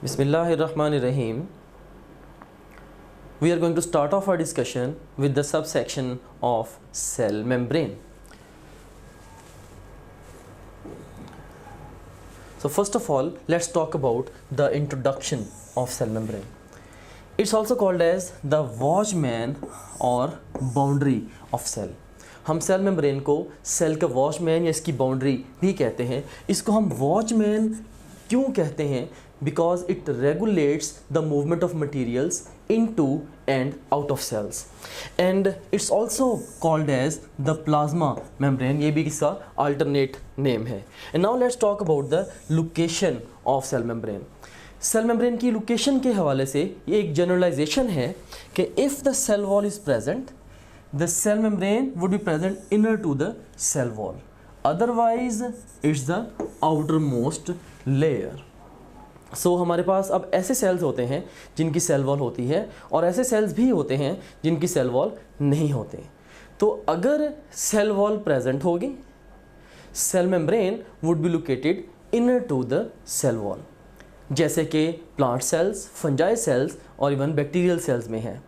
Bismillahirrahmanirrahim. We are going to start off our discussion with the subsection of cell membrane. So first of all, let's talk about the introduction of cell membrane. It's also called as the watchman or boundary of cell. हम cell membrane को cell का watchman या इसकी boundary भी कहते हैं. इसको हम वॉचमैन क्यों कहते हैं? Because it regulates the movement of materials into and out of cells. And it's also called as the plasma membrane. ये भी इसका अल्टरनेट नेम है. And now let's talk about the location of cell membrane. Cell membrane की location के हवाले से ये एक जनरलाइजेशन है कि if the cell wall is present, the cell membrane would be present inner to the cell wall, otherwise it's the outermost layer. So हमारे पास अब ऐसे सेल्स होते हैं जिनकी सेल वॉल होती है और ऐसे सेल्स भी होते हैं जिनकी सेल वॉल नहीं होते. तो अगर सेल वॉल प्रेजेंट होगी, cell membrane would be located inner to the cell wall, जैसे कि प्लांट सेल्स, फंजाई सेल्स और इवन बैक्टीरियल सेल्स में है.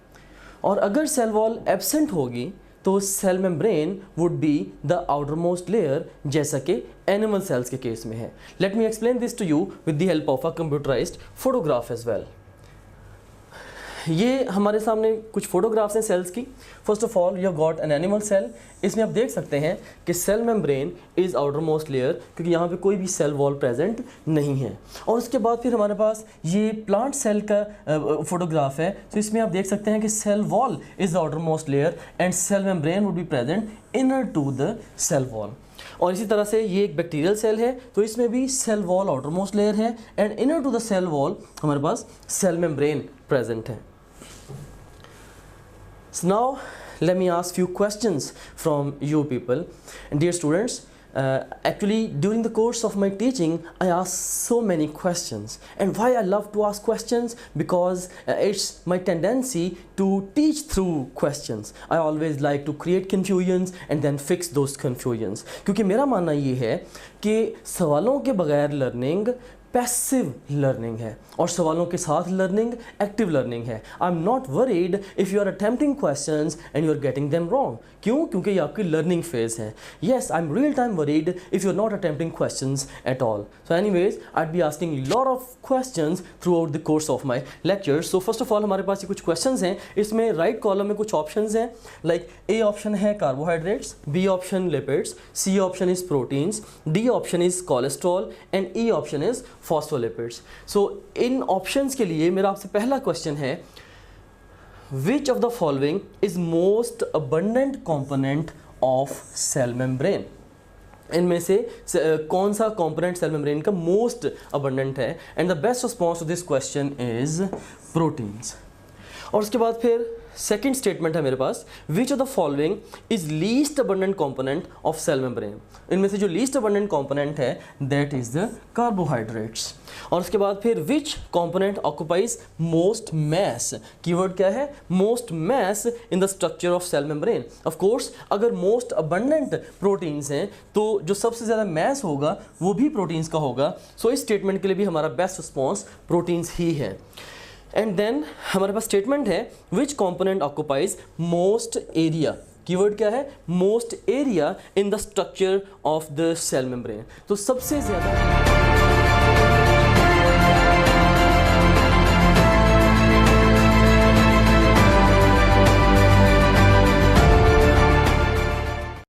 और अगर सेल वॉल एब्सेंट होगी तो cell membrane would be the outermost layer, जैसा कि एनिमल सेल्स के केस में है. Let me explain this to you with the help of a computerised photograph as well. ये हमारे सामने कुछ फोटोग्राफ्स हैं सेल्स की. First of all you got an animal cell. इसमें आप देख सकते हैं कि cell membrane is outer most layer, क्योंकि यहाँ पे कोई भी सेल वॉल प्रेजेंट नहीं है. और उसके बाद फिर हमारे पास ये प्लांट सेल का फोटोग्राफ है. तो इसमें आप देख सकते हैं कि cell wall is the outer most layer and cell membrane would be present inner to the cell wall. और इसी तरह से ये एक बैक्टीरियल सेल है, तो इसमें भी cell wall outer most layer है and inner to the cell wall हमारे पास सेल मेम्ब्रेन प्रेजेंट है. So now let me ask few questions from you people. And dear students, actually during the course of my teaching I ask so many questions. And why I love to ask questions? Because it's my tendency to teach through questions. I always like to create confusions and then fix those confusions. क्योंकि मेरा मानना ये है कि सवालों के बगैर learning passive learning है और सवालों के साथ लर्निंग एक्टिव लर्निंग है. I am not worried if you are attempting questions and you are getting them wrong. क्यों? क्योंकि ये आपकी लर्निंग फेज है. Yes, I am real time worried if you are not attempting questions at all. So anyways I be asking lot of questions throughout the course of my lectures. So first of all हमारे पास ये कुछ questions हैं. इसमें right column में कुछ options हैं. Like A option है carbohydrates, B option lipids, C option is proteins, D option is cholesterol and E option is phospholipids. So इन ऑप्शंस के लिए मेरा आपसे पहला क्वेश्चन है, which of the following is most abundant component of cell membrane. इनमें से कौन सा कंपोनेंट सेल मेम्ब्रेन का मोस्ट अबंडेंट है? And the best response to this question is proteins. और उसके बाद फिर सेकेंड स्टेटमेंट है मेरे पास, which of the following is least abundant component of cell membrane. इनमें से जो लीस्ट अबंडेंट कंपोनेंट है दैट इज द कार्बोहाइड्रेट्स. और उसके बाद फिर which component occupies most mass. Keyword क्या है? Most mass in the structure of cell membrane. Of course अगर मोस्ट अबंडेंट प्रोटीन्स हैं तो जो सबसे ज़्यादा मैस होगा वो भी प्रोटीन्स का होगा. सो इस स्टेटमेंट के लिए भी हमारा बेस्ट रिस्पॉन्स प्रोटीन्स ही है. एंड देन हमारे पास स्टेटमेंट है, which component occupies most area. Keyword क्या है? Most area in the structure of the cell membrane. तो सबसे ज़्यादा